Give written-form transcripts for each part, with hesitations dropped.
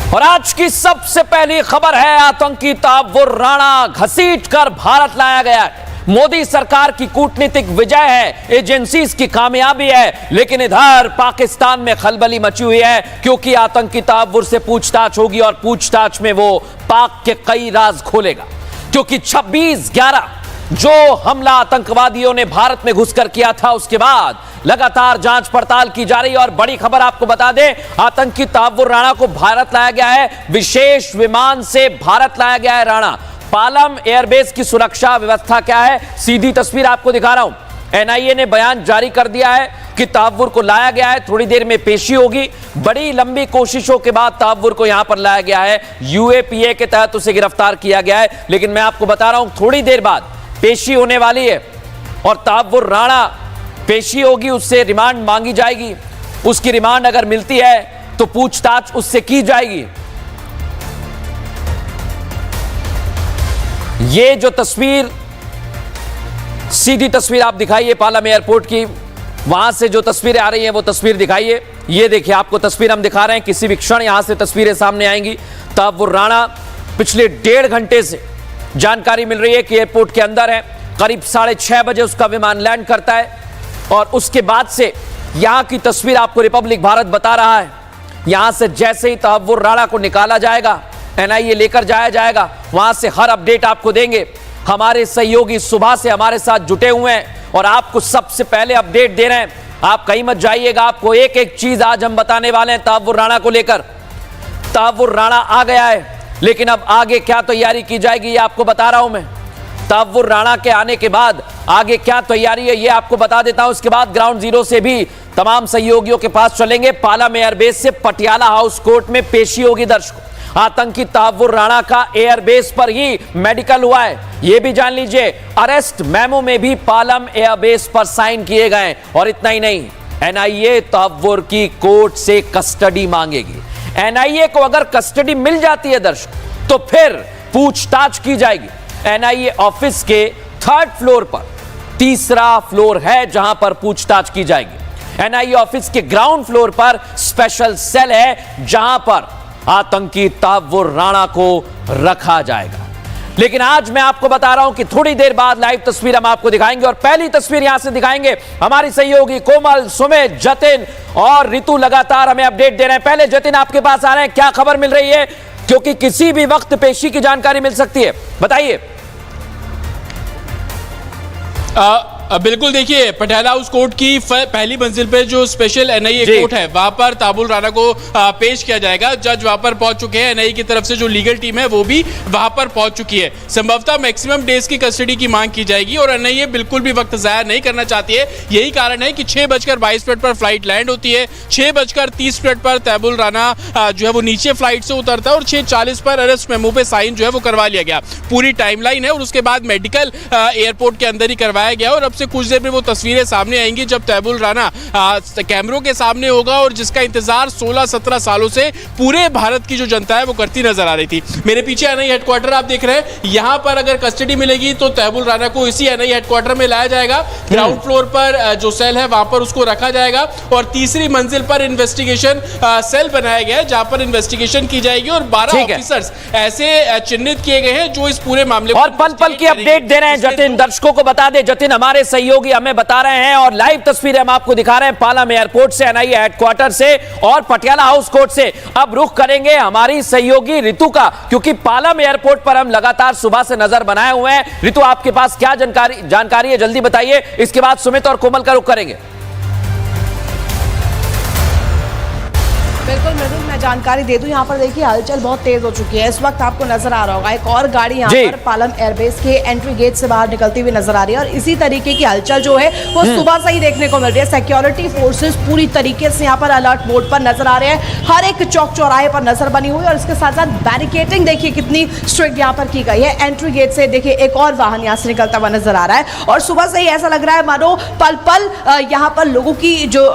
और आज की सबसे पहली खबर है, आतंकी तहव्वुर राणा घसीटकर भारत लाया गया है। मोदी सरकार की कूटनीतिक विजय है, एजेंसीज की कामयाबी है, लेकिन इधर पाकिस्तान में खलबली मची हुई है क्योंकि आतंकी तहव्वुर से पूछताछ होगी और पूछताछ में वो पाक के कई राज खोलेगा। क्योंकि 26/11 जो हमला आतंकवादियों ने भारत में घुसकर किया था, उसके बाद लगातार जांच पड़ताल की जा रही है। और बड़ी खबर आपको बता दें, आतंकी तहव्वुर राणा को भारत लाया गया है, विशेष विमान से भारत लाया गया है राणा। पालम एयरबेस की सुरक्षा व्यवस्था क्या है, सीधी तस्वीर आपको दिखा रहा हूं। एनआईए ने बयान जारी कर दिया है कि तहव्वुर को लाया गया है, थोड़ी देर में पेशी होगी। बड़ी लंबी कोशिशों के बाद तहव्वुर को यहां पर लाया गया है, यूएपीए के तहत उसे गिरफ्तार किया गया है। लेकिन मैं आपको बता रहा हूं, थोड़ी देर बाद पेशी होने वाली है और तहव्वुर राणा पेशी होगी, उससे रिमांड मांगी जाएगी। उसकी रिमांड अगर मिलती है तो पूछताछ उससे की जाएगी। ये जो तस्वीर, सीधी तस्वीर आप दिखाइए पालम एयरपोर्ट की, वहां से जो तस्वीरें आ रही हैं वो तस्वीर दिखाइए। ये देखिए, आपको तस्वीर हम दिखा रहे हैं, किसी भी क्षण यहां से तस्वीरें सामने आएंगी। तहव्वुर राणा पिछले 1.5 घंटे से जानकारी मिल रही है कि एयरपोर्ट के अंदर है। करीब 6:30 बजे उसका विमान लैंड करता है और उसके बाद से यहां की तस्वीर आपको रिपब्लिक भारत बता रहा है। यहां से जैसे ही तहव्वुर राणा को निकाला जाएगा, एनआईए लेकर जाया जाएगा, वहां से हर अपडेट आपको देंगे। हमारे सहयोगी सुबह से हमारे साथ जुटे हुए हैं और आपको सबसे पहले अपडेट दे रहे हैं। आप कहीं मत जाइएगा, आपको एक एक चीज आज हम बताने वाले हैं तहव्वुर राणा को लेकर। तहव्वुर राणा आ गया है, लेकिन अब आगे क्या तैयारी की जाएगी ये आपको बता रहा हूं मैं। तहव्वुर राणा के आने के बाद आगे क्या तैयारी है ये आपको बता देता हूं। उसके बाद ग्राउंड जीरो से भी तमाम सहयोगियों के पास चलेंगे। पालम एयरबेस से पटियाला हाउस कोर्ट में पेशी होगी दर्शकों। आतंकी तहव्वुर राणा का एयरबेस पर ही मेडिकल हुआ है, यह भी जान लीजिए। अरेस्ट मेमो में भी पालम एयरबेस पर साइन किए गए। और इतना ही नहीं, एनआईए तहव्वुर की कोर्ट से कस्टडी मांगेगी। एनआईए को अगर कस्टडी मिल जाती है दर्शक, तो फिर पूछताछ की जाएगी। एनआईए ऑफिस के 3rd फ्लोर पर, 3रा फ्लोर है जहां पर पूछताछ की जाएगी। एनआईए ऑफिस के ग्राउंड फ्लोर पर स्पेशल सेल है जहां पर आतंकी तहव्वुर राणा को रखा जाएगा। लेकिन आज मैं आपको बता रहा हूं कि थोड़ी देर बाद लाइव तस्वीर हम आपको दिखाएंगे और पहली तस्वीर यहां से दिखाएंगे हमारी सहयोगी कोमल, सुमित, जतिन और रितु लगातार हमें अपडेट दे रहे हैं। पहले जतिन आपके पास आ रहे हैं, क्या खबर मिल रही है, क्योंकि किसी भी वक्त पेशी की जानकारी मिल सकती है, बताइए। बिल्कुल, देखिए पटियाला हाउस कोर्ट की पहली मंजिल पे जो स्पेशल एनआईए कोर्ट है, वहां पर तहव्वुर राणा को पेश किया जाएगा। जज वहां पर पहुंच चुके हैं, एनआईए की तरफ से जो लीगल टीम है वो भी वहां पर पहुंच चुकी है। संभवतः मैक्सिमम डेज की कस्टडी की मांग की जाएगी और एनआईए बिल्कुल भी वक्त जाया नहीं करना चाहती है। यही कारण है कि 6:22 पर फ्लाइट लैंड होती है, 6:30 पर तहव्वुर राणा जो है वो नीचे फ्लाइट से उतरता है और 6:40 पर अरेस्ट मेमो पे साइन जो है वो करवा लिया गया। पूरी टाइमलाइन है और उसके बाद मेडिकल एयरपोर्ट के अंदर ही करवाया गया और अब से कुछ देर में वो तस्वीरें सामने आएंगी जब तहव्वुर राणा कैमरों के सामने होगा और जिसका इंतजार 16-17 सालों से पूरे भारत की जो जनता है वो करती नजर आ रही थी। मेरे पीछे एनआईए हेडक्वार्टर आप देख रहे हैं, यहां पर अगर कस्टडी मिलेगी तो तहव्वुर राणा को इसी एनआईए हेडक्वार्टर में लाया जाएगा। ग्राउंड फ्लोर पर जो सेल है वहां पर उसको रखा जाएगा और 3री मंजिल पर इन्वेस्टिगेशन सेल बनाया गया है जहां पर इन्वेस्टिगेशन की जाएगी और 12 ऑफिसर्स ऐसे चिन्हित किए गए हैं जो इस पूरे मामले और पल पल की अपडेट दे रहे हैं। जतिन, दर्शकों को बता दें, जतिन हमारे सहयोगी हमें बता रहे हैं और लाइव तस्वीरें हम आपको दिखा रहे हैं पालम एयरपोर्ट से, एनआईए हेडक्वार्टर से और पटियाला हाउस कोर्ट से। अब रुख करेंगे हमारी सहयोगी रितु का, क्योंकि पालम एयरपोर्ट पर हम लगातार सुबह से नजर बनाए हुए हैं। रितु, आपके पास क्या जानकारी है, जल्दी बताइए, इसके बाद सुमित और कोमल का रुख करेंगे। बिल्कुल मृदुल, मैं जानकारी दे दूं, यहाँ पर देखिए हलचल बहुत तेज हो चुकी है। इस वक्त आपको नजर आ रहा होगा एक और गाड़ी यहाँ पर पालम एयरबेस के एंट्री गेट से बाहर निकलती हुई नजर आ रही है और इसी तरीके की हलचल जो है वो सुबह से ही देखने को मिल रही है। सिक्योरिटी फोर्सेस पूरी तरीके से यहाँ पर अलर्ट मोड पर नजर आ रहे हैं, हर एक चौक चौराहे पर नजर बनी हुई है और इसके साथ साथ बैरिकेडिंग देखिए कितनी स्ट्रिक्ट यहाँ पर की गई है। एंट्री गेट से देखिए एक और वाहन यहाँ से निकलता हुआ नजर आ रहा है और सुबह से ही ऐसा लग रहा है मानो पल पल यहाँ पर लोगों की जो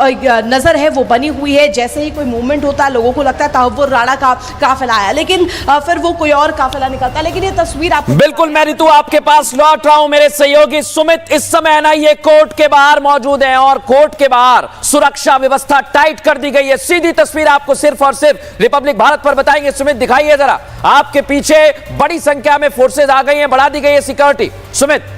नजर है वो बनी हुई है। जैसे ही कोई मूवमेंट होता है लोगों को लगता है तहव्वुर राणा का काफिला आया, लेकिन फिर वो कोई और काफिला निकलता है। लेकिन ये तस्वीर आपको बिल्कुल मैं ऋतु आपके पास लौट रहा हूं। मेरे सहयोगी सुमित इस समय एनआईए कोर्ट के बाहर मौजूद हैं और कोर्ट के बाहर सुरक्षा व्यवस्था टाइट कर दी गई है। सीधी तस्वीर आपको सिर्फ और सिर्फ रिपब्लिक भारत पर बताएंगे। सुमित दिखाइए जरा, आपके पीछे बड़ी संख्या में फोर्सेज आ गई हैं, बढ़ा दी गई है सिक्योरिटी। सुमित।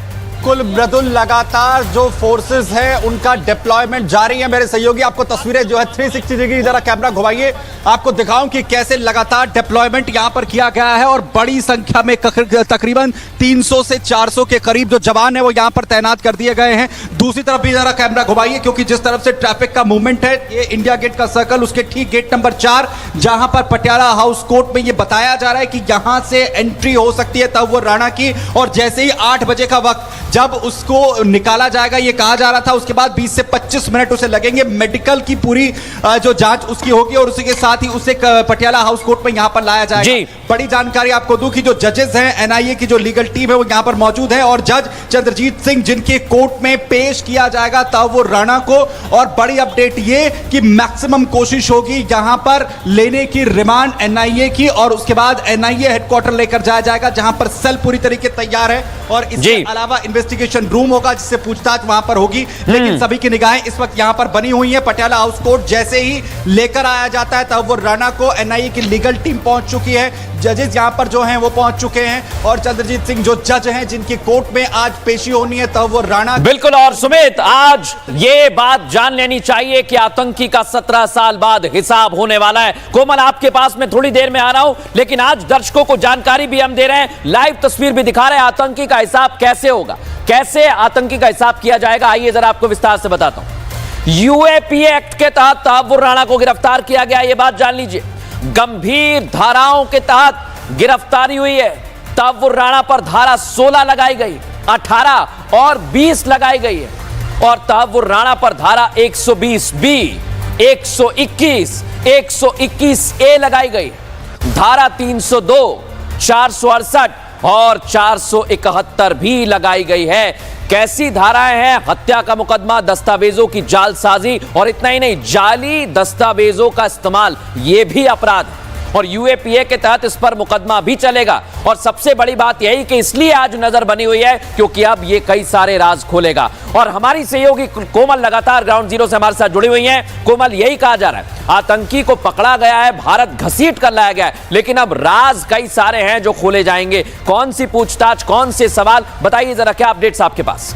कुल मृदुल लगातार जो फोर्सेस हैं उनका डिप्लॉयमेंट जारी है। मेरे सहयोगी आपको तस्वीरें जो है 360 डिग्री जरा कैमरा घुमाइए, आपको दिखाऊं कि कैसे लगातार डिप्लॉयमेंट यहां पर किया गया है और बड़ी संख्या में तकरीबन 300 से 400 के करीब जो जवान है वो यहां पर तैनात कर दिए गए हैं। दूसरी तरफ भी जरा कैमरा घुमाइए, क्योंकि जिस तरफ से ट्रैफिक का मूवमेंट है, ये इंडिया गेट का सर्कल, उसके ठीक गेट नंबर 4 जहां पर पटियाला हाउस कोर्ट में ये बताया जा रहा है कि यहां से एंट्री हो सकती है तहव्वुर राणा की। और जैसे ही 8 बजे का वक्त जब उसको निकाला जाएगा, ये कहा जा रहा था, उसके बाद 20 से 25 मिनट उसे लगेंगे। मेडिकल की पूरी जो जांच उसकी होगी और उसी के साथ ही उसे पटियाला हाउस कोर्ट में यहां पर लाया जाएगा। बड़ी जानकारी आपको दूं कि जो जजेस हैं, एनआईए की जो लीगल टीम है वो यहां पर मौजूद है और जज चंद्रजीत सिंह जिनके कोर्ट में पेश किया जाएगा तहव्वुर राणा को। और बड़ी अपडेट ये कि मैक्सिमम कोशिश होगी यहां पर लेने की रिमांड एनआईए की, और उसके बाद एनआईए हेडक्वार्टर लेकर जाया जाएगा जहां पर सेल पूरी तरीके तैयार है और इसके अलावा इन्वेस्टिगेशन रूम होगा जिससे पूछताछ वहां पर होगी। लेकिन सभी की निगाहें इस वक्त यहां पर बनी हुई है। पटियाला हाउस कोर्ट जैसे ही लेकर आया जाता है तहव्वुर राणा को, एनआईए की लीगल टीम पहुंच चुकी है, जजेस यहां पर जो हैं वो पहुंच चुके हैं और चंद्रजीत सिंह जो जज हैं जिनकी कोर्ट में आज पेशी होनी है तहव्वुर राणा। बिल्कुल। और सुमित, आज ये बात जान लेनी चाहिए कि आतंकी का 17 साल बाद हिसाब होने वाला है। कोमल आपके पास मैं थोड़ी देर में आ रहा हूं, लेकिन आज दर्शकों को जानकारी भी हम दे रहे हैं, लाइव तस्वीर भी दिखा रहे हैं आतंकी का हिसाब कैसे होगा, कैसे आतंकी का हिसाब किया जाएगा। आइए जरा आपको विस्तार से बताता हूं। यूएपीए एक्ट के तहत तहव्वुर राणा को गिरफ्तार किया गया, यह बात जान लीजिए। गंभीर धाराओं के तहत गिरफ्तारी हुई है। तहव्वुर राणा पर धारा 16 लगाई गई, 18 और 20 लगाई गई है और तहव्वुर राणा पर धारा 120 बी, 121, 121 ए लगाई गई, धारा 302, 468 और 471 भी लगाई गई है। कैसी धाराएं हैं? हत्या का मुकदमा, दस्तावेजों की जालसाजी और इतना ही नहीं, जाली दस्तावेजों का इस्तेमाल, यह भी अपराध है और यूएपीए के तहत इस पर मुकदमा भी चलेगा। और सबसे बड़ी बात यही कि इसलिए आज नजर बनी हुई है क्योंकि अब ये कई सारे राज खोलेगा। और हमारी सहयोगी कोमल लगातार ग्राउंड जीरो से हमारे साथ जुड़ी हुई हैं। कोमल, यही कहा जा रहा है आतंकी को पकड़ा गया है, भारत घसीट कर लाया गया है, लेकिन अब राज कई सारे हैं जो खोले जाएंगे। कौन सी पूछताछ, कौन से सवाल, बताइए जरा, क्या अपडेट्स आपके पास?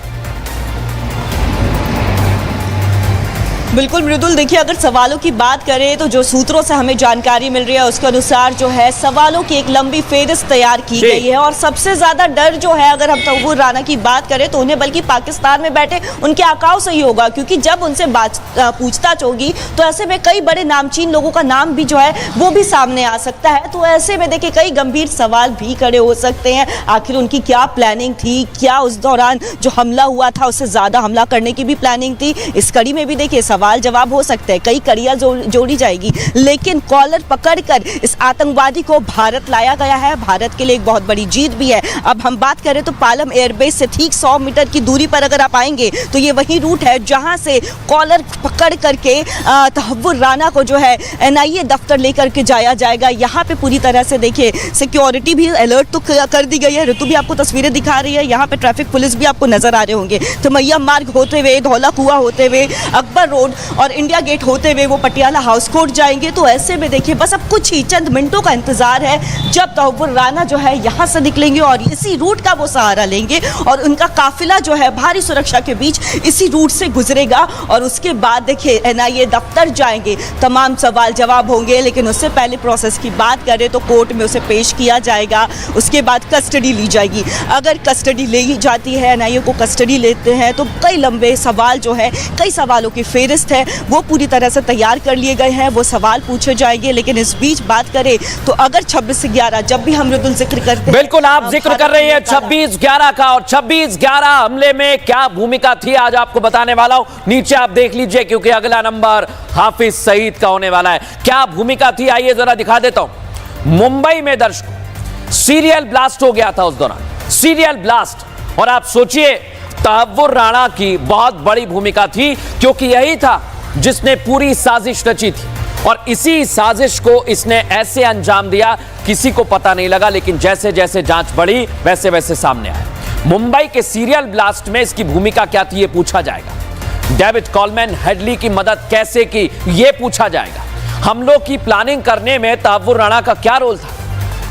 बिल्कुल मृदुल, देखिए अगर सवालों की बात करें तो जो सूत्रों से हमें जानकारी मिल रही है उसके अनुसार जो है सवालों की एक लंबी फेहरिस्त तैयार की गई है। और सबसे ज्यादा डर जो है, अगर हम तहव्वुर राणा की बात करें तो उन्हें बल्कि पाकिस्तान में बैठे उनके आकाओं से ही होगा, क्योंकि जब उनसे पूछताछ होगी तो ऐसे में कई बड़े नामचीन लोगों का नाम भी जो है वो भी सामने आ सकता है। तो ऐसे में देखिए कई गंभीर सवाल भी खड़े हो सकते हैं। आखिर उनकी क्या प्लानिंग थी, क्या उस दौरान जो हमला हुआ था उससे ज्यादा हमला करने की भी प्लानिंग थी? इस कड़ी में भी देखिए सवाल जवाब हो सकते हैं, कई कड़ियां जोड़ी जाएगी। लेकिन कॉलर पकड़कर इस आतंकवादी को भारत लाया गया है, भारत के लिए एक बहुत बड़ी जीत भी है। अब हम बात करें तो पालम एयरबेस से ठीक 100 मीटर की दूरी पर अगर आप आएंगे तो ये वही रूट है जहां से कॉलर पकड़ करके तहव्वुर राणा को जो है एनआईए दफ्तर लेकर के जाया जाएगा। यहाँ पे पूरी तरह से देखिए सिक्योरिटी भी अलर्ट तो कर दी गई है। ऋतु भी आपको तस्वीरें दिखा रही है, यहाँ पे ट्रैफिक पुलिस भी आपको नजर आ रहे होंगे। तो मैया मार्ग होते हुए, धौला कुआं होते हुए, अकबर रोड और इंडिया गेट होते हुए वो पटियाला हाउस कोर्ट जाएंगे। तो ऐसे में देखिए बस अब कुछ ही चंद मिनटों का इंतजार है जब तहव्वुर राणा जो है यहाँ से निकलेंगे और इसी रूट का वो सहारा लेंगे और उनका काफिला जो है भारी सुरक्षा के बीच इसी रूट से गुजरेगा। और उसके बाद देखिए एनआईए दफ्तर जाएंगे, तमाम सवाल जवाब होंगे। लेकिन उससे पहले प्रोसेस की बात करें तो कोर्ट में उसे पेश किया जाएगा, उसके बाद कस्टडी ली जाएगी। अगर कस्टडी ले जाती है, एनआईए को कस्टडी लेते हैं तो कई लंबे सवाल जो है, कई सवालों की फेहरिस्त है वो पूरी तरह से तैयार कर लिए गए हैं, वो सवाल पूछे जाएंगे। लेकिन इस बीच बात करें तो अगर 26/11 जब भी हम मृदुल जिक्र करते हैं, बिल्कुल आप जिक्र कर रही है 26/11 का, और 26/11 हमले में क्या भूमिका थी आज आपको बताने वाला हूं। नीचे आप देख लीजिए क्योंकि अगला नंबर हाफिज सईद का होने वाला है। क्या भूमिका थी आइए जरा दिखा देता हूं। मुंबई में दर्शकों सीरियल ब्लास्ट हो गया था उस दौरान, सीरियल ब्लास्ट। और आप सोचिए तहव्वुर राणा की बहुत बड़ी भूमिका थी क्योंकि यही था जिसने पूरी साजिश रची थी और इसी साजिश को इसने ऐसे अंजाम दिया, किसी को पता नहीं लगा, लेकिन जैसे जैसे जांच बढ़ी वैसे वैसे सामने आया। मुंबई के सीरियल ब्लास्ट में इसकी भूमिका क्या थी, यह पूछा जाएगा। डेविड कॉलमैन हेडली की मदद कैसे की, यह पूछा जाएगा। हमलों की प्लानिंग करने में तहव्वुर राणा का क्या रोल था,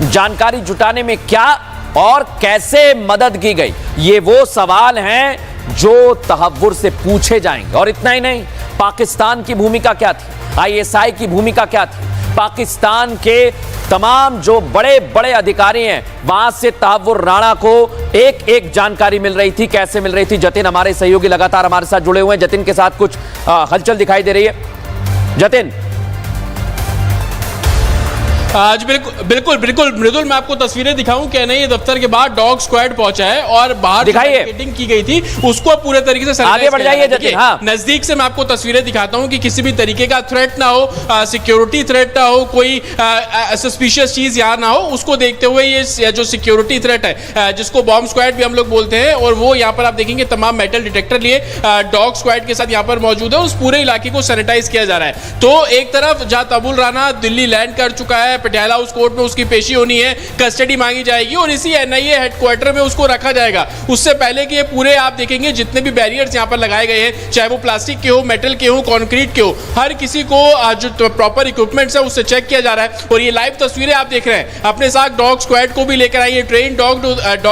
जानकारी जुटाने में क्या और कैसे मदद की गई, ये वो सवाल हैं जो तहव्वुर से पूछे जाएंगे। और इतना ही नहीं, पाकिस्तान की भूमिका क्या थी, आईएसआई की भूमिका क्या थी, पाकिस्तान के तमाम जो बड़े बड़े अधिकारी हैं वहां से तहव्वुर राणा को एक एक जानकारी मिल रही थी, कैसे मिल रही थी। जतिन हमारे सहयोगी लगातार हमारे साथ जुड़े हुए हैं, जतिन के साथ कुछ हलचल दिखाई दे रही है। जतिन, आज बिल्कुल मृदुल, मैं आपको तस्वीरें दिखाऊं कि नहीं, दफ्तर के बाहर डॉग स्क्वाड पहुंचा है और बाहर बैरिकेडिंग की गई थी उसको पूरे तरिके से आगे बढ़ जाइए जतिन। हाँ, नजदीक से मैं आपको तस्वीरें दिखाता हूं कि किसी भी तरीके का थ्रेट ना हो, सिक्योरिटी थ्रेट ना हो, कोई सस्पिशियस चीज यहां ना हो, उसको देखते हुए ये जो सिक्योरिटी थ्रेट है जिसको बॉम्ब स्क्वाड भी हम लोग बोलते हैं, और वो यहाँ पर आप देखेंगे तमाम मेटल डिटेक्टर लिए डॉग स्क्वाड के साथ यहाँ पर मौजूद है। उस पूरे इलाके को सैनिटाइज किया जा रहा है। तो एक तरफ जहां तहव्वुर राणा दिल्ली लैंड कर चुका है, पटियाला हाउस कोर्ट में उसकी पेशी होनी है, कस्टडी मांगी जाएगी और इसी एनआईए हेडक्वार्टर में उसको रखा जाएगा। उससे पहले कि ये पूरे आप देखेंगे जितने भी बैरियर्स यहां पर लगाए गए हैं, चाहे वो प्लास्टिक के हो, मेटल के हो, कंक्रीट के हो, हर किसी को जो प्रॉपर इक्विपमेंट्स है उससे चेक किया जा रहा है। और ये लाइव तस्वीरें आप देख रहे हैं, अपने साथ डॉग स्क्वाड को भी लेकर आए। ये ट्रेन डॉग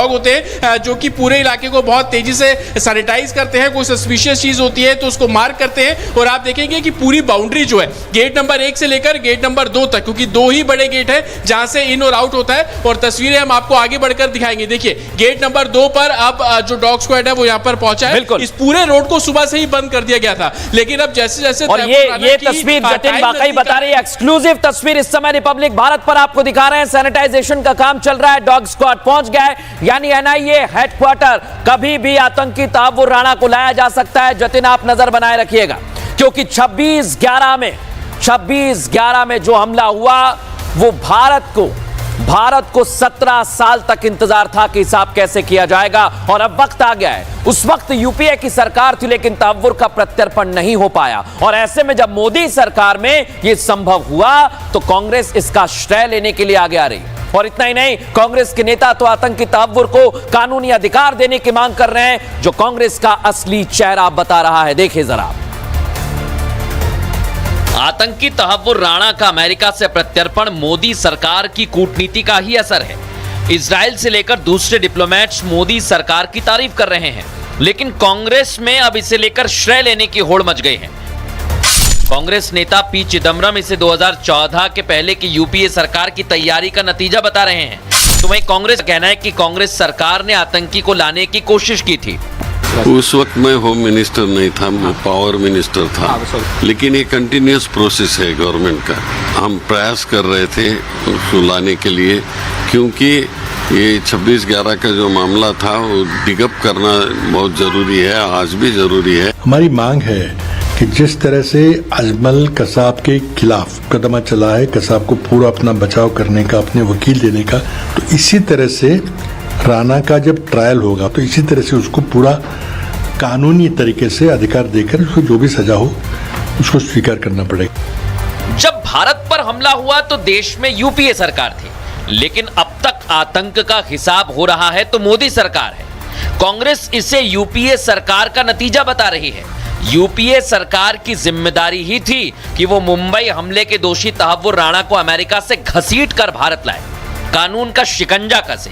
होते हैं जो कि पूरे इलाके को बहुत तेजी से सैनिटाइज करते हैं। कोई सस्पिशियस चीज होती है तो उसको मार्क करते हैं। और आप देखेंगे कि पूरी बाउंड्री जो है गेट नंबर 1 से लेकर गेट नंबर 2 तक, क्योंकि 2 ही बड़े गेट है जहां से इन और आउट होता है, और तस्वीरें हम आपको आगे बढ़कर दिखाएंगे। देखिए गेट नंबर 2 पर अब जो डॉग स्क्वाड है वो यहां पर पहुंचा है। इस पूरे रोड को सुबह से ही बंद कर दिया गया था, लेकिन अब जैसे जैसे और ये तस्वीर जतिन वाकई बता रही है, एक्सक्लूसिव तस्वीर इस समय रिपब्लिक भारत पर आपको दिखा रहे हैं। सैनिटाइजेशन का काम चल रहा है, डॉग स्क्वाड पहुंच गया है, यानी एनआईए हेडक्वार्टर कभी भी आतंकी तहव्वुर राणा को लाया जा सकता है। जतिन आप नजर बनाए रखिएगा, क्योंकि 26/11 में जो हमला हुआ वो भारत को 17 साल तक इंतजार था कि हिसाब कैसे किया जाएगा, और अब वक्त आ गया है। उस वक्त यूपीए की सरकार थी, लेकिन तहव्वुर का प्रत्यर्पण नहीं हो पाया, और ऐसे में जब मोदी सरकार में यह संभव हुआ तो कांग्रेस इसका श्रेय लेने के लिए आगे आ रही। और इतना ही नहीं, कांग्रेस के नेता तो आतंकी तहव्वुर को कानूनी अधिकार देने की मांग कर रहे हैं, जो कांग्रेस का असली चेहरा बता रहा है। देखिए जरा, आतंकी तहव्वुर राणा का अमेरिका से प्रत्यर्पण मोदी सरकार की कूटनीति का ही असर है। इजराइल से लेकर दूसरे डिप्लोमेट्स मोदी सरकार की तारीफ कर रहे हैं, लेकिन कांग्रेस में अब इसे लेकर श्रेय लेने की होड़ मच गई है। कांग्रेस नेता पी चिदम्बरम इसे 2014 के पहले की यूपीए सरकार की तैयारी का नतीजा बता रहे हैं। तो वहीं कांग्रेस का कहना है कि कांग्रेस सरकार ने आतंकी को लाने की कोशिश की थी। उस वक्त मैं होम मिनिस्टर नहीं था, मैं पावर मिनिस्टर था, लेकिन ये कंटिन्यूस प्रोसेस है गवर्नमेंट का। हम प्रयास कर रहे थे उसको लाने के लिए, क्योंकि ये 26/11 का जो मामला था वो डिगअप करना बहुत जरूरी है, आज भी जरूरी है। हमारी मांग है कि जिस तरह से अजमल कसाब के खिलाफ मुकदमा चला है, कसाब को पूरा अपना बचाव करने का, अपने वकील देने का, तो इसी तरह से राणा का जब ट्रायल होगा तो इसी तरह से उसको पूरा कानूनी तरीके से अधिकार देकर उसको जो भी सजा हो उसको स्वीकार करना पड़ेगा। जब भारत पर हमला हुआ तो देश में यूपीए सरकार थी, लेकिन अब तक आतंक का हिसाब हो रहा है तो मोदी सरकार है। कांग्रेस इसे यूपीए सरकार का नतीजा बता रही है। यूपीए सरकार की जिम्मेदारी ही थी कि वो मुंबई हमले के दोषी तहव्वुर राणा को अमेरिका से घसीट कर भारत लाए, कानून का शिकंजा कसे,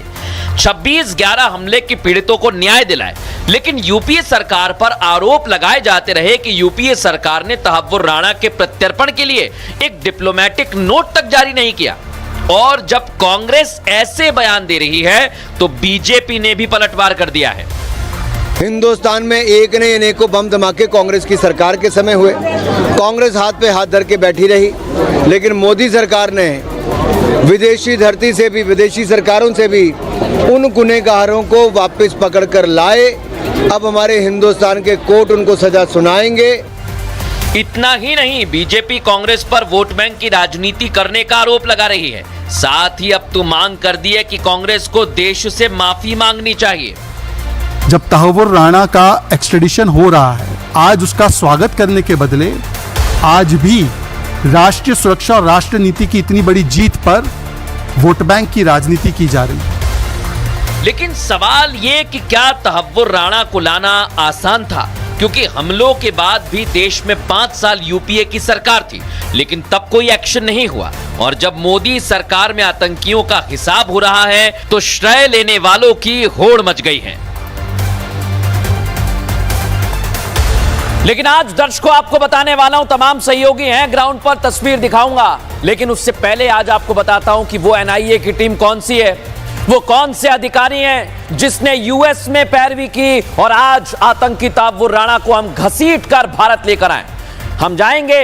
26/11 हमले के पीड़ितों को न्याय दिलाए। लेकिन यूपीए सरकार पर आरोप लगाए जाते रहे कि यूपीए सरकार ने तहव्वुर राणा के प्रत्यर्पण के लिए एक डिप्लोमेटिक नोट तक जारी नहीं किया। और जब कांग्रेस ऐसे बयान दे रही है तो बीजेपी ने भी पलटवार कर दिया है। हिंदुस्तान में एक ने अनेकों बम धमाके कांग्रेस की सरकार के समय हुए, कांग्रेस हाथ पे हाथ धर के बैठी रही, लेकिन मोदी सरकार ने विदेशी धरती से भी, विदेशी सरकारों से भी उन गुनहगारों को वापस पकड़कर लाए। अब हमारे हिंदुस्तान के कोर्ट उनको सजा सुनाएंगे। इतना ही नहीं, बीजेपी कांग्रेस पर वोट बैंक की राजनीति करने का आरोप लगा रही है। साथ ही अब तो मांग कर दी है कि कांग्रेस को देश से माफी मांगनी चाहिए। जब तहव्वुर राणा का एक्सट्रेडिशन हो रहा है, आज उसका स्वागत करने के बदले आज भी राष्ट्रीय सुरक्षा और राष्ट्र नीति की इतनी बड़ी जीत पर वोट बैंक की राजनीति की जा रही है। लेकिन सवाल ये कि क्या तहव्वुर राणा को लाना आसान था, क्योंकि हमलों के बाद भी देश में 5 साल यूपीए की सरकार थी, लेकिन तब कोई एक्शन नहीं हुआ। और जब मोदी सरकार में आतंकियों का हिसाब हो रहा है तो श्रेय लेने वालों की होड़ मच गई है। लेकिन आज दर्शकों आपको बताने वाला हूं, तमाम सहयोगी हैं, ग्राउंड पर तस्वीर दिखाऊंगा, लेकिन उससे पहले आज आपको बताता हूं कि वो एनआईए की टीम कौन सी है, वो कौन से अधिकारी हैं जिसने यूएस में पैरवी की और आज आतंकी तहव्वुर राणा को हम घसीट कर भारत लेकर आए। हम जाएंगे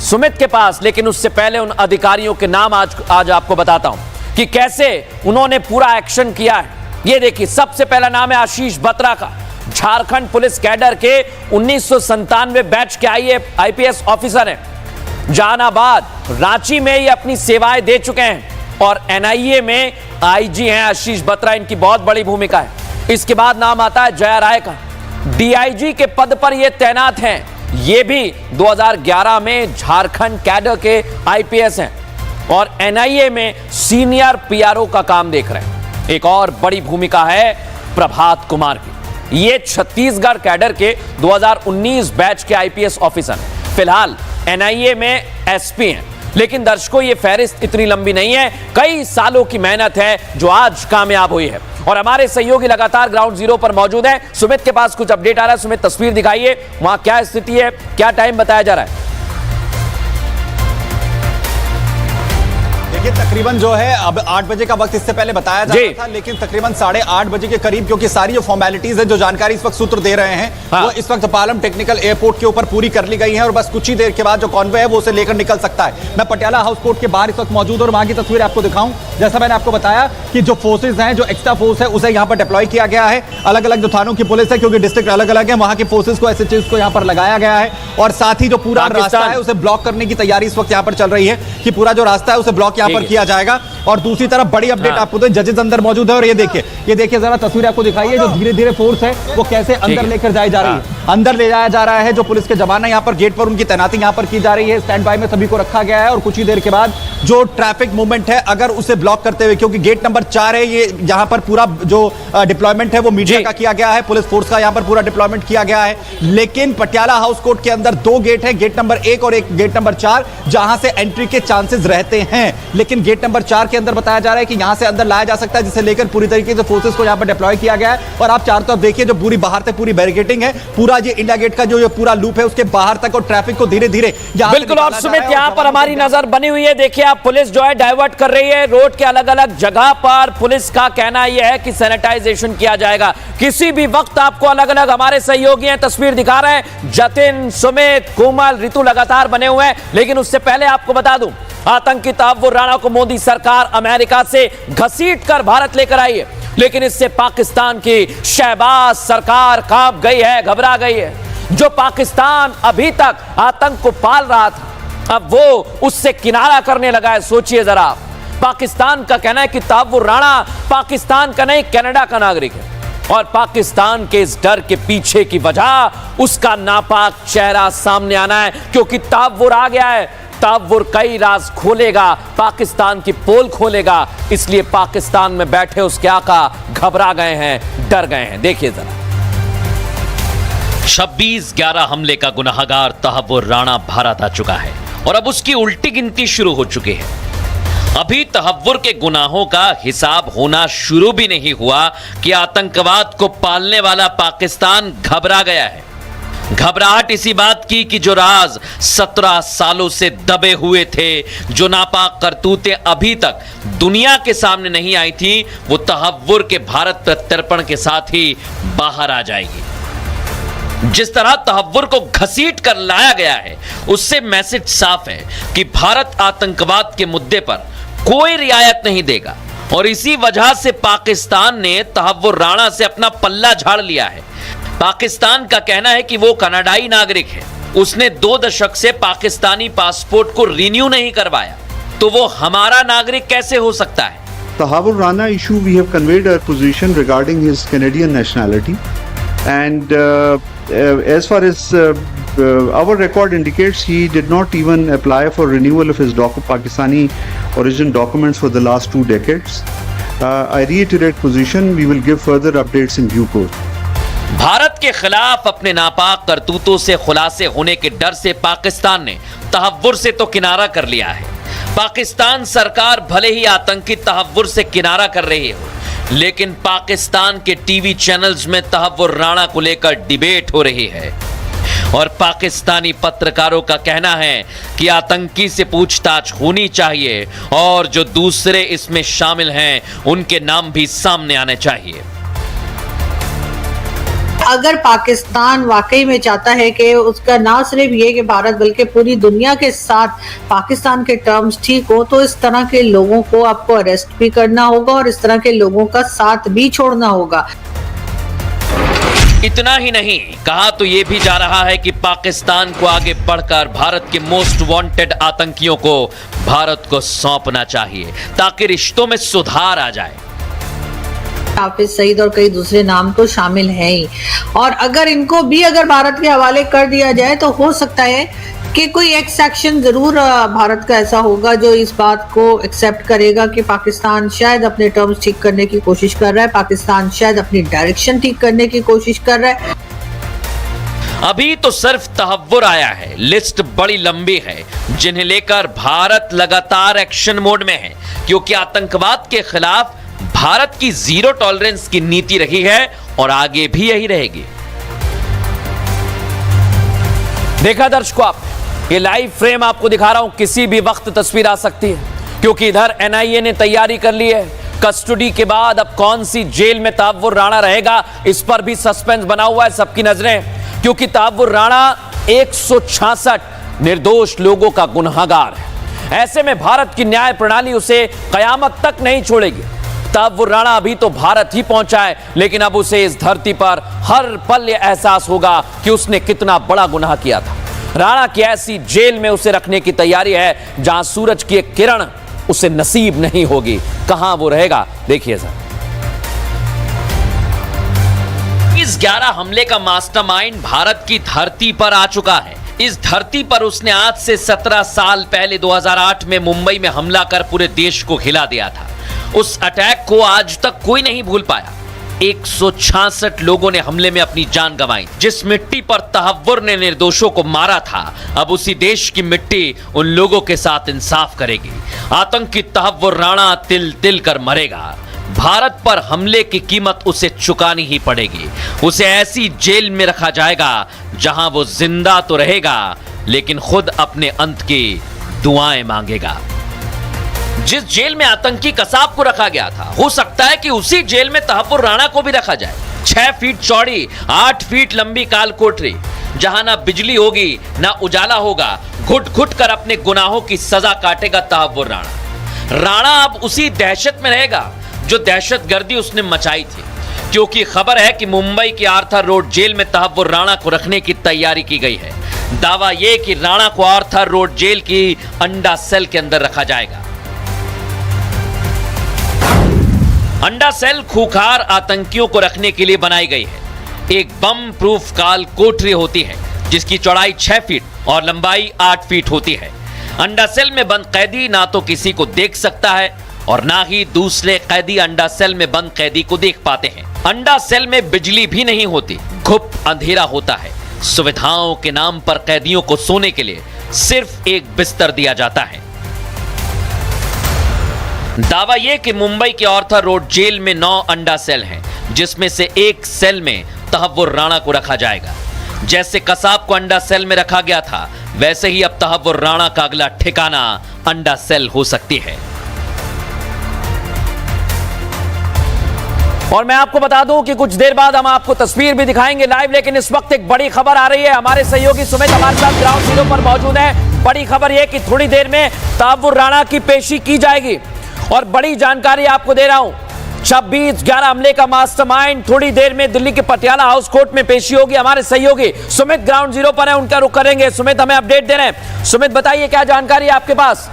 सुमित के पास, लेकिन उससे पहले उन अधिकारियों के नाम आज आपको बताता हूं कि कैसे उन्होंने पूरा एक्शन किया है। ये देखिए, सबसे पहला नाम है आशीष बत्रा का, झारखंड पुलिस कैडर के 1997 बैच के आईपीएस ऑफिसर हैं। जहानाबाद, रांची में ये अपनी सेवाएं दे चुके हैं और एनआईए में आईजी हैं आशीष बत्रा, इनकी बहुत बड़ी भूमिका है। इसके बाद नाम आता है जया राय का, डीआईजी के पद पर ये तैनात हैं। ये भी 2011 में झारखंड कैडर के आईपीएस हैं और एनआईए में सीनियर पीआरओ का काम देख रहे हैं। एक और बड़ी भूमिका है प्रभात कुमार की, ये छत्तीसगढ़ कैडर के 2019 बैच के आईपीएस ऑफिसर हैं। फिलहाल एनआईए में एसपी हैं। लेकिन दर्शकों, ये फहरिस्त इतनी लंबी नहीं है, कई सालों की मेहनत है जो आज कामयाब हुई है। और हमारे सहयोगी लगातार ग्राउंड जीरो पर मौजूद हैं। सुमित के पास कुछ अपडेट आ रहा है। सुमित, तस्वीर दिखाइए, वहां क्या स्थिति है, क्या टाइम बताया जा रहा है? देखिए, तकरीबन जो है अब 8 बजे का वक्त इससे पहले बताया जा रहा था, लेकिन तकरीबन 8:30 बजे के करीब, क्योंकि सारी जो फॉर्मेलिटीज है, जो जानकारी इस वक्त सूत्र दे रहे हैं, वो इस वक्त पालम टेक्निकल एयरपोर्ट के ऊपर पूरी कर ली गई है और बस कुछ ही देर के बाद जो कॉन्वे है वो उसे लेकर निकल सकता है। मैं पटियाला हाउस कोर्ट के बाहर इस वक्त मौजूद और वहां की तस्वीर आपको दिखाऊं। जैसा मैंने आपको बताया कि जो फोर्सेज हैं, जो एक्स्ट्रा फोर्स है, उसे यहाँ पर डिप्लॉय किया गया है। अलग अलग जो थानों की पुलिस है, क्योंकि डिस्ट्रिक्ट अलग अलग है, वहां की फोर्सेज को, एसएचओ को यहाँ पर लगाया गया है और साथ ही जो पूरा रास्ता है उसे ब्लॉक करने की तैयारी इस वक्त यहाँ पर चल रही है कि पूरा जो रास्ता है उसे ब्लॉक यहाँ पर किया जाएगा। और दूसरी तरफ बड़ी अपडेट आपको तो जजेस अंदर मौजूद है और ये देखिए जरा तस्वीर आपको दिखाइए, जो धीरे धीरे फोर्स है वो कैसे अंदर लेकर जाई जा रही है, अंदर ले जाया जा रहा है। जो पुलिस के जवान है यहाँ पर गेट पर, उनकी तैनाती यहाँ पर की जा रही है, स्टैंड बाय में सभी को रखा गया है और कुछ ही देर के बाद जो ट्रैफिक मूवमेंट है अगर उसे ब्लॉक करते हुए, क्योंकि गेट नंबर 4 है ये, यहाँ पर पूरा जो डिप्लॉयमेंट है वो मीडिया का किया गया है, पुलिस फोर्स का यहाँ पर पूरा डिप्लॉयमेंट किया गया है। लेकिन पटियाला हाउस कोर्ट के अंदर 2 गेट है, गेट नंबर 1 और एक गेट नंबर 4, जहां से एंट्री के चांसेस रहते हैं। लेकिन गेट नंबर 4 के अंदर बताया जा रहा है कि यहां से अंदर लाया जा सकता है, जिसे लेकर पूरी तरीके से फोर्सेस को यहां पर डिप्लॉय किया गया है। और आप चारों तरफ देखिए, जो पूरी बाहर से पूरी बैरिकेडिंग है, पूरा ये इंडिया गेट का जो पूरा लूप है उसके बाहर तक, और ट्रैफिक को धीरे धीरे बिल्कुल। और सुमित, यहां पर हमारी नजर बनी हुई है, देखिए आप, पुलिस जो है डाइवर्ट कर रही है रोड के अलग अलग जगह पर। पुलिस का कहना यह है कि सैनिटाइजेशन किया जाएगा किसी भी वक्त। आपको अलग अलग हमारे सहयोगी हैं, तस्वीर दिखा रहे हैं, जतिन, सुमित, कोमल, ऋतु लगातार बने हुए हैं। लेकिन उससे पहले आपको बता दूं, आतंकी तहव्वुर राणा को मोदी सरकार अमेरिका से घसीट कर भारत लेकर आई है, लेकिन इससे पाकिस्तान की शहबाज सरकार कांप गई है, घबरा गई है। जो पाकिस्तान अभी तक आतंक को पाल रहा था, अब वो उससे किनारा करने लगा है। सोचिए जरा, पाकिस्तान का कहना है कि तहव्वुर राणा पाकिस्तान का नहीं, कनाडा का नागरिक है और पाकिस्तान के इस डर के पीछे की वजह उसका नापाक चेहरा सामने आना है, क्योंकि तहव्वुर आ गया है। तहव्वुर कई राज खोलेगा, पाकिस्तान की पोल खोलेगा, इसलिए पाकिस्तान में बैठे उसके आका घबरा गए हैं, डर गए हैं। देखिए जरा, 26/11 हमले का गुनाहगार तहव्वुर राणा भारत आ चुका है और अब उसकी उल्टी गिनती शुरू हो चुकी है। अभी तहव्वुर के गुनाहों का हिसाब होना शुरू भी नहीं हुआ कि आतंकवाद को पालने वाला पाकिस्तान घबरा गया है। घबराहट इसी बात की कि जो राज 17 सालों से दबे हुए थे, जो नापाक करतूतें अभी तक दुनिया के सामने नहीं आई थी, वो तहव्वुर के भारत प्रत्यर्पण के साथ ही बाहर आ जाएगी। जिस तरह तहव्वुर को घसीट कर लाया गया है, उससे मैसेज साफ है कि भारत आतंकवाद के मुद्दे पर कोई रियायत नहीं देगा और इसी वजह से पाकिस्तान ने तहव्वुर राणा से अपना पल्ला झाड़ लिया है। पाकिस्तान का कहना है कि वो कनाडाई नागरिक है, उसने 2 दशक से पाकिस्तानी पासपोर्ट को रिन्यू नहीं करवाया, तो वो हमारा नागरिक कैसे हो सकता है? Tawwur Rana issue, we have conveyed our position regarding his Canadian nationality, and as far as our record indicates he did not even apply for renewal of his Pakistani origin documents for the last 2 decades. I reiterate position. We will give further updates in due course. Bharat के खिलाफ अपने नापाक करतूतों से खुलासे होने के डर से पाकिस्तान ने तहव्वुर से तो किनारा कर लिया है। पाकिस्तान सरकार भले ही आतंकी तहव्वुर से किनारा कर रही हो, लेकिन पाकिस्तान के टीवी चैनल्स में तहव्वुर राणा को लेकर डिबेट हो रही है और पाकिस्तानी पत्रकारों का कहना है कि आतंकी से पूछताछ होनी चाहिए और जो दूसरे इसमें शामिल हैं उनके नाम भी सामने आने चाहिए। अगर पाकिस्तान वाकई में चाहता है कि उसका ना सिर्फ ये कि भारत बल्कि पूरी दुनिया के साथ पाकिस्तान के टर्म्स ठीक हो, तो इस तरह के लोगों को आपको अरेस्ट भी करना होगा और इस तरह के लोगों का साथ भी छोड़ना होगा। इतना ही नहीं, कहा तो यह भी जा रहा है कि पाकिस्तान को आगे बढ़कर भारत के मोस्ट वांटेड आतंकियों को भारत को सौंपना चाहिए ताकि रिश्तों में सुधार आ जाए। हाफिज सईद और कई दूसरे नाम तो शामिल हैं ही, और अगर इनको भी अगर भारत के हवाले कर दिया जाए तो हो सकता है कि कोई एक सेक्शन जरूर भारत का ऐसा होगा जो इस बात को एक्सेप्ट करेगा कि पाकिस्तान शायद अपने टर्म्स ठीक करने की कोशिश कर रहा है, पाकिस्तान शायद अपनी डायरेक्शन ठीक करने की कोशिश कर रहा है। अभी तो सिर्फ तहव्वुर आया है, लिस्ट बड़ी लंबी है जिन्हें लेकर भारत लगातार एक्शन मोड में है, क्योंकि आतंकवाद के खिलाफ भारत की जीरो टॉलरेंस की नीति रही है और आगे भी यही रहेगी। देखा दर्शकों, आप ये लाइव फ्रेम आपको दिखा रहा हूं, किसी भी वक्त तस्वीर आ सकती है, क्योंकि इधर एनआईए ने तैयारी कर ली है। कस्टडी के बाद अब कौन सी जेल में तहव्वुर राणा रहेगा, इस पर भी सस्पेंस बना हुआ है सबकी नजरें, क्योंकि तहव्वुर राणा 166 निर्दोष लोगों का गुनहगार है। ऐसे में भारत की न्याय प्रणाली उसे कयामत तक नहीं छोड़ेगी। तहव्वुर राणा अभी तो भारत ही पहुंचा है, लेकिन अब उसे इस धरती पर हर पल यह एहसास होगा कि उसने कितना बड़ा गुनाह किया था। राणा की ऐसी जेल में उसे रखने की तैयारी है जहां सूरज की एक किरण उसे नसीब नहीं होगी। कहां वो रहेगा, देखिए सर। इस 11 हमले का मास्टरमाइंड भारत की धरती पर आ चुका है। इस धरती पर उसने आज से 17 साल पहले 2008 में मुंबई में हमला कर पूरे देश को हिला दिया था। उस अटैक को आज तक कोई नहीं भूल पाया। 166 लोगों ने हमले में अपनी जान गंवाई। जिस मिट्टी पर तहव्वुर ने निर्दोषों को मारा था, अब उसी देश की मिट्टी उन लोगों के साथ इंसाफ करेगी। आतंकी तहव्वुर राणा तिल तिल कर मरेगा। भारत पर हमले की कीमत उसे चुकानी ही पड़ेगी। उसे ऐसी जेल में रखा जाएगा जहां वो जिंदा तो रहेगा, लेकिन खुद अपने अंत की दुआएं मांगेगा। जिस जेल में आतंकी कसाब को रखा गया था, हो सकता है कि उसी जेल में तहव्वुर राणा को भी रखा जाए। 6 फीट चौड़ी, 8 फीट लंबी काल कोठरी, जहां ना बिजली होगी ना उजाला होगा। घुट घुट कर अपने गुनाहों की सजा काटेगा तहव्वुर राणा। राणा अब उसी दहशत में रहेगा जो दहशतगर्दी उसने मचाई थी, क्योंकि खबर है कि मुंबई के आर्थर रोड जेल में तहव्वुर राणा को रखने की तैयारी की गई है। दावा यह कि राणा को आर्थर रोड जेल की अंडा सेल के अंदर रखा जाएगा। अंडा सेल खूंखार आतंकियों को रखने के लिए बनाई गई है। एक बम प्रूफ काल कोठरी होती है जिसकी चौड़ाई 6 फीट और लंबाई 8 फीट होती है। अंडा सेल में बंद कैदी ना तो किसी को देख सकता है और ना ही दूसरे कैदी अंडा सेल में बंद कैदी को देख पाते हैं। अंडा सेल में बिजली भी नहीं होती, घुप अंधेरा होता है। सुविधाओं के नाम पर कैदियों को सोने के लिए सिर्फ एक बिस्तर दिया जाता है। दावा यह कि मुंबई के आर्थर रोड जेल में 9 अंडा सेल हैं, जिसमें से एक सेल में तहव्वुर राणा को रखा जाएगा। जैसे कसाब को अंडा सेल में रखा गया था, वैसे ही अब तहव्वुर राणा का अगला ठिकाना अंडा सेल हो सकती है। और मैं आपको बता दूं कि कुछ देर बाद हम आपको तस्वीर भी दिखाएंगे लाइव, लेकिन इस वक्त एक बड़ी खबर आ रही है। हमारे सहयोगी सुमित हमारे साथ ग्राउंड जीरो पर मौजूद है। बड़ी खबर यह कि थोड़ी देर में तहव्वुर राणा की पेशी की जाएगी और बड़ी जानकारी आपको दे रहा हूं। 26/11 हमले का मास्टरमाइंड थोड़ी देर में दिल्ली के पटियाला हाउस कोर्ट में पेशी होगी। हमारे सहयोगी सुमित ग्राउंड जीरो पर है, उनका रुख करेंगे। सुमित हमें अपडेट दे रहे हैं। सुमित बताइए क्या जानकारी है आपके पास?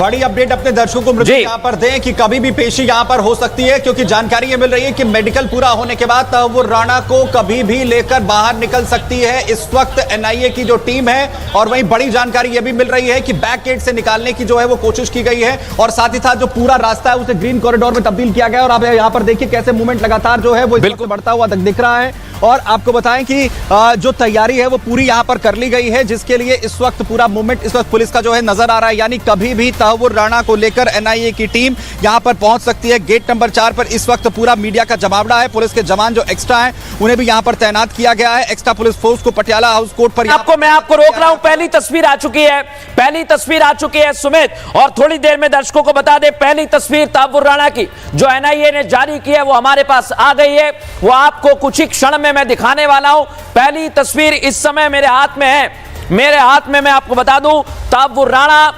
बड़ी अपडेट अपने दर्शकों को जी। यहाँ पर दें कि कभी भी पेशी यहाँ पर हो सकती है, क्योंकि जानकारी ये मिल रही है कि मेडिकल पूरा होने के बाद तहव्वुर राणा को कभी भी लेकर बाहर निकल सकती है इस वक्त एनआईए की जो टीम है। और वहीं बड़ी जानकारी ये भी मिल रही है कि बैक गेट से निकालने की जो है वो कोशिश की गई है, और साथ ही साथ जो पूरा रास्ता है उसे ग्रीन कॉरिडोर में तब्दील किया गया। और आप यहाँ पर देखिए कैसे मूवमेंट लगातार जो है वो बिल्कुल बढ़ता हुआ दिख रहा है। और आपको बताएं कि जो तैयारी है वो पूरी यहाँ पर कर ली गई है, जिसके लिए इस वक्त पूरा मूवमेंट इस वक्त पुलिस का जो है नजर आ रहा है। यानी कभी भी तहव्वुर राणा को लेकर एनआईए की टीम यहाँ पर पहुंच सकती है। गेट नंबर 4 पर इस वक्त पूरा मीडिया का जमावड़ा है। पुलिस के जवान जो एक्स्ट्रा हैं उन्हें भी यहाँ पर तैनात किया गया है। एक्स्ट्रा पुलिस फोर्स को पटियाला हाउस कोर्ट पर मैं आपको रोक रहा हूं। पहली तस्वीर आ चुकी है सुमित, और थोड़ी देर में दर्शकों को बता दें पहली तस्वीर तहव्वुर राणा की जो एनआईए ने जारी की है वो हमारे पास आ गई है। वो आपको कुछ ही क्षण में मैं दिखाने वाला हूं। पहली तस्वीर इस समय मेरे हाथ में है। मेरे हाथ में मैं आपको बता दूं तहव्वुर राणा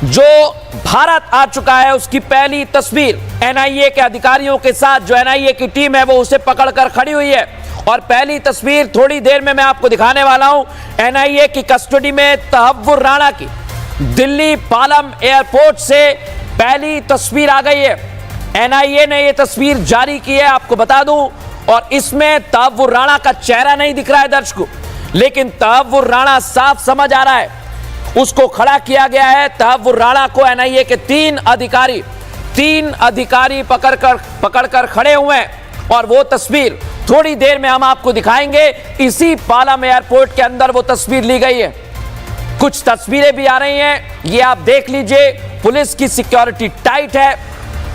जो भारत आ चुका है उसकी पहली तस्वीर एनआईए के अधिकारियों के साथ जो एनआईए की टीम है वो उसे पकड़कर खड़ी हुई है। और पहली तस्वीर थोड़ी देर में मैं आपको दिखाने वाला हूं। एनआईए की कस्टडी में तहव्वुर राणा की दिल्ली पालम एयरपोर्ट से पहली तस्वीर आ गई है। एनआईए ने यह तस्वीर जारी की है आपको बता दूं, और इसमें तहव्वुर राणा का चेहरा नहीं दिख रहा है दर्शकों, लेकिन तहव्वुर राणा साफ समझ आ रहा है। उसको खड़ा किया गया है। तहव्वुर राणा को एनआईए के तीन अधिकारी पकड़कर खड़े हुए हैं, और वो तस्वीर थोड़ी देर में हम आपको दिखाएंगे। इसी पालम एयरपोर्ट के अंदर वो तस्वीर ली गई है। कुछ तस्वीरें भी आ रही हैं, ये आप देख लीजिए। पुलिस की सिक्योरिटी टाइट है,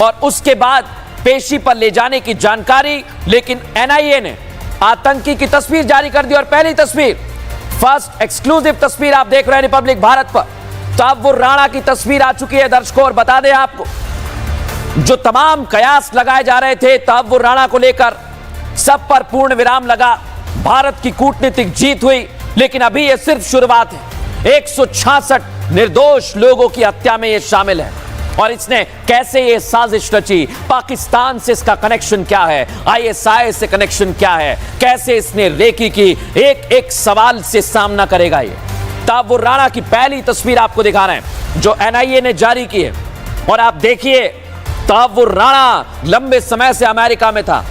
और उसके बाद पेशी पर ले जाने की जानकारी, लेकिन एनआईए ने आतंकी की तस्वीर जारी कर दी। और पहली तस्वीर, फर्स्ट एक्सक्लूसिव तस्वीर आप देख रहे हैं रिपब्लिक भारत पर, तहव्वुर राणा की तस्वीर आ चुकी है दर्शकों। और बता दें आपको जो तमाम कयास लगाए जा रहे थे तहव्वुर राणा को लेकर, सब पर पूर्ण विराम लगा। भारत की कूटनीतिक जीत हुई, लेकिन अभी यह सिर्फ शुरुआत है। 166 निर्दोष लोगों की हत्या में यह शामिल है। और इसने कैसे ये साजिश रची, पाकिस्तान से इसका कनेक्शन क्या है, आईएसआई से कनेक्शन क्या है, कैसे इसने रेकी की, एक एक सवाल से सामना करेगा ये। तहव्वुर राणा की पहली तस्वीर आपको दिखा रहे हैं जो एनआईए ने जारी की है। और आप देखिए तहव्वुर राणा लंबे समय से अमेरिका में था,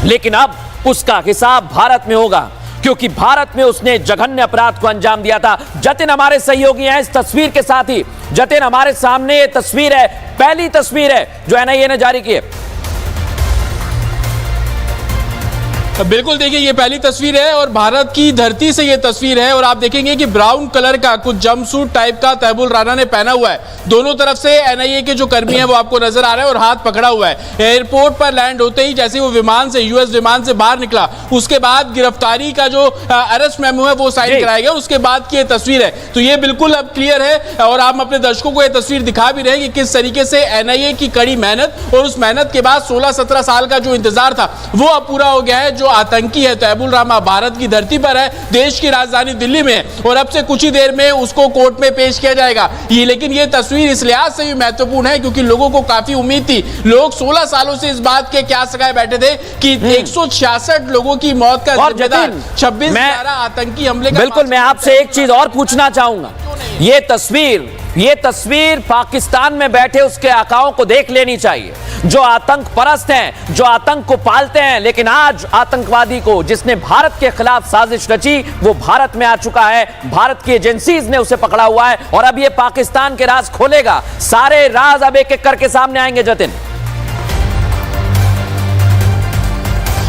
लेकिन अब उसका हिसाब भारत में होगा, क्योंकि भारत में उसने जघन्य अपराध को अंजाम दिया था। जतिन हमारे सहयोगी हैं इस तस्वीर के साथ ही। जतिन, हमारे सामने ये तस्वीर है, पहली तस्वीर है जो एनआईए ने जारी की है। बिल्कुल देखिए ये पहली तस्वीर है और भारत की धरती से ये तस्वीर है। और आप देखेंगे कि ब्राउन कलर का कुछ जंपसूट टाइप का तहव्वुर राणा ने पहना हुआ है। दोनों तरफ से एनआईए के जो कर्मी हैं वो आपको नजर आ रहे हैं, और हाथ पकड़ा हुआ है। एयरपोर्ट पर लैंड होते ही जैसे वो विमान से, यूएस विमान से बाहर निकला, उसके बाद गिरफ्तारी का जो अरेस्ट मेमो है वो साइन कराया गया, उसके बाद की ये तस्वीर है। तो ये बिल्कुल अब क्लियर है, और आप अपने दर्शकों को ये तस्वीर दिखा भी रहे हैं कि किस तरीके से एनआईए की कड़ी मेहनत और उस मेहनत के बाद 16-17 साल का जो इंतजार था वो अब पूरा हो गया है। जो आतंकी है तहव्वुर राणा भारत की धरती पर है, देश की राजधानी दिल्ली में है, और अब से कुछ ही देर में उसको कोर्ट में पेश किया जाएगा। ये लेकिन ये तस्वीर इस लिहाज से भी महत्वपूर्ण है क्योंकि लोगों को काफी उम्मीद थी। लोग 16 सालों से इस बात के क्या सगाए बैठे थे कि 166 लोगों की मौत का जिम्मेदार 26 आतंकी हमले का। बिल्कुल, मैं आपसे एक चीज और पूछना चाहूंगा। ये तस्वीर पाकिस्तान में बैठे उसके आकाओं को देख लेनी चाहिए, जो आतंक परस्त हैं, जो आतंक को पालते हैं। लेकिन आज आतंकवादी को जिसने भारत के खिलाफ साजिश रची वो भारत में आ चुका है, भारत की एजेंसीज ने उसे पकड़ा हुआ है, और अब ये पाकिस्तान के राज खोलेगा। सारे राज अब एक एक करके सामने आएंगे जतिन।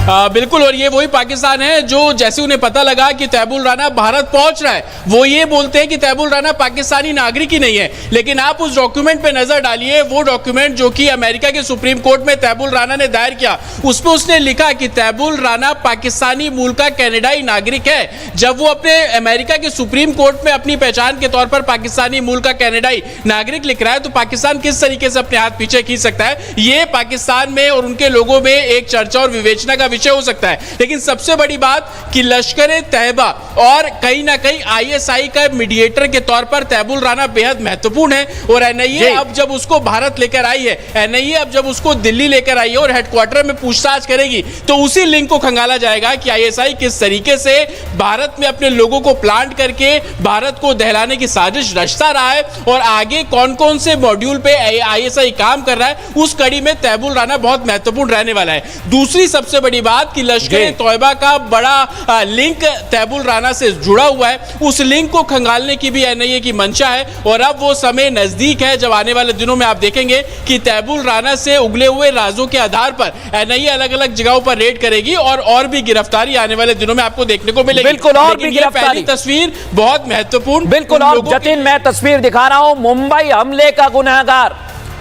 बिल्कुल, और ये वही पाकिस्तान है जो जैसे उन्हें पता लगा कि तहव्वुर राणा भारत पहुंच रहा है, वो ये बोलते हैं कि तहव्वुर राणा पाकिस्तानी नागरिक ही नहीं है। लेकिन आप उस डॉक्यूमेंट पे नजर डालिए, वो डॉक्यूमेंट जो कि अमेरिका के सुप्रीम कोर्ट में तहव्वुर राणा ने दायर किया, उसमें उसने लिखा कि तहव्वुर राणा पाकिस्तानी मूल का कनाडाई नागरिक है। जब वो अपने अमेरिका के सुप्रीम कोर्ट में अपनी पहचान के तौर पर पाकिस्तानी मूल का कनाडाई नागरिक लिख रहा है, तो पाकिस्तान किस तरीके से अपने हाथ पीछे खींच सकता है? ये पाकिस्तान में और उनके लोगों में एक चर्चा और विवेचना का विषय हो सकता है, लेकिन सबसे बड़ी बात कि लश्कर तैयबा और कहीं ना कहीं आईएसआई का मीडिएटर के तौर पर तैबुल राना बेहद महत्वपूर्ण है। और एनआईए अब जब उसको भारत लेकर आई है, एनआईए अब जब उसको दिल्ली लेकर आई है और हेडक्वार्टर में पूछताछ करेगी, तो उसी लिंक को खंगाला जाएगा कि आईएसआई किस तरीके से भारत में अपने लोगों को प्लांट करके भारत को दहलाने की साजिश रचता रहा है और आगे कौन कौन से मॉड्यूल पे आईएसआई काम कर रहा है, उस कड़ी में तैबुल राना बहुत महत्वपूर्ण रहने वाला है। दूसरी सबसे बड़ी बात कि लश्कर तौयबा का बड़ा लिंक तैबुल राना से जुड़ा हुआ है, उस लिंक को खंगालने की भी एनआईए की मंशा है। और अब वो समय नजदीक है जब आने वाले दिनों में आप देखेंगे कि तैबुल राना से उगले हुए राजों के आधार पर एनआईए अलग अलग जगहों पर रेड करेगी और भी गिरफ्तारी आने वाले दिनों में आपको देखने को मिलेगी। बिल्कुल, और भी गिरफ्तारी। पहली तस्वीर बहुत महत्वपूर्ण। बिल्कुल, और जतिन मैं तस्वीर दिखा रहा हूं, मुंबई हमले का गुनहगार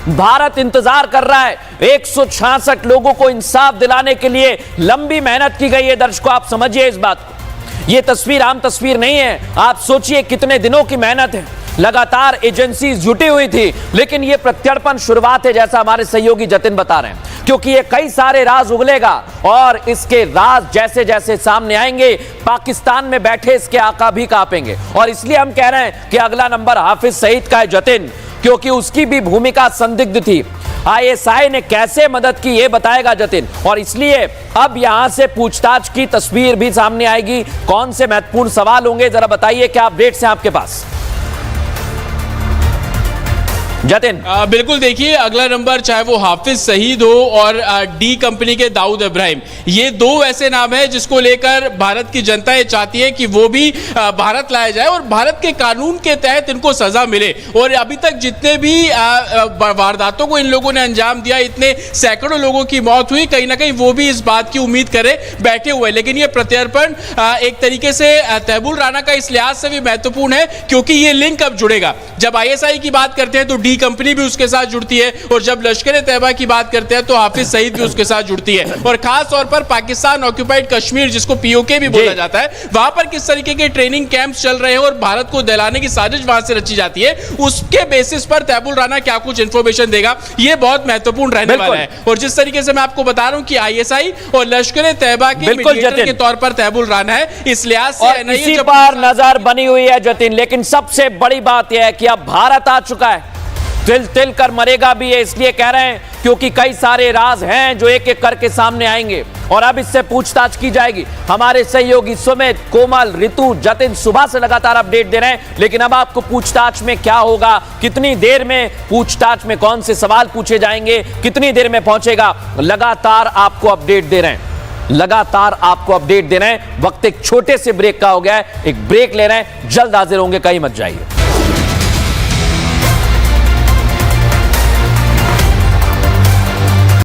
भारत इंतजार कर रहा है। 166 लोगों को इंसाफ दिलाने के लिए लंबी मेहनत की गई है। दर्शकों, आप समझिए इस बात को, यह तस्वीर आम तस्वीर नहीं है। आप सोचिए कितने दिनों की मेहनत है, लगातार एजेंसी जुटी हुई थी, लेकिन यह प्रत्यर्पण शुरुआत है, जैसा हमारे सहयोगी जतिन बता रहे हैं, क्योंकि ये कई सारे राज उगलेगा और इसके राज जैसे जैसे सामने आएंगे, पाकिस्तान में बैठे इसके आका भी कांपेंगे। और इसलिए हम कह रहे हैं कि अगला नंबर हाफिज सईद का है जतिन, क्योंकि उसकी भी भूमिका संदिग्ध थी। आईएसआई ने कैसे मदद की ये बताएगा जतिन, और इसलिए अब यहां से पूछताछ की तस्वीर भी सामने आएगी। कौन से महत्वपूर्ण सवाल होंगे, जरा बताइए, क्या अपडेट्स हैं आपके पास जतिन? बिल्कुल, देखिए अगला नंबर चाहे वो हाफिज सईद हो और डी कंपनी के दाऊद इब्राहिम, ये दो ऐसे नाम हैं जिसको लेकर भारत की जनता ये चाहती है कि वो भी भारत लाया जाए और भारत के कानून के तहत इनको सजा मिले। और अभी तक जितने भी वारदातों को इन लोगों ने अंजाम दिया, इतने सैकड़ों लोगों की मौत हुई, कहीं ना कहीं वो भी इस बात की उम्मीद करे बैठे हुए। लेकिन ये प्रत्यर्पण एक तरीके से तैबुल राना का इस लिहाज से भी महत्वपूर्ण है क्योंकि ये लिंक अब जुड़ेगा। जब आईएसआई की बात करते हैं तो डी कंपनी भी उसके साथ जुड़ती है, और जब लश्कर तैयबा की बात करते हैं तो हाफिज सईद भी उसके साथ जुड़ती है। और खास तौर पर पाकिस्तान ऑक्यूपाइड कश्मीर, जिसको पीओके भी बोला जाता है, वहां पर किस तरीके के ट्रेनिंग कैंप्स चल रहे हैं और भारत को दहलाने की साजिश वहां से रची जाती है, उसके बेसिस पर तैबुल राना क्या कुछ इंफॉर्मेशन देगा, यह बहुत महत्वपूर्ण रहने वाला है। और जिस तरीके से मैं आपको बता रहा हूं कि आईएसआई और लश्कर तैयबा के मीडिएटर के तौर पर तैबुल राना है, इस लिहाज से इसी पर नजर बनी हुई है जतिन। लेकिन सबसे बड़ी बात यह है कि अब भारत आ चुका है, तिल तिल कर मरेगा भी है, इसलिए कह रहे हैं क्योंकि कई सारे राज हैं जो एक एक करके सामने आएंगे और अब इससे पूछताछ की जाएगी। हमारे सहयोगी सुमित, कोमल, ऋतु, जतिन सुबह से लगातार अपडेट दे रहे हैं। लेकिन अब आपको पूछताछ में क्या होगा, कितनी देर में पूछताछ में कौन से सवाल पूछे जाएंगे, कितनी देर में पहुंचेगा, लगातार आपको अपडेट दे रहे हैं, लगातार आपको अपडेट दे रहे हैं। वक्त एक छोटे से ब्रेक का हो गया है, एक ब्रेक ले रहे हैं, जल्द हाजिर होंगे, कहीं मत जाइए।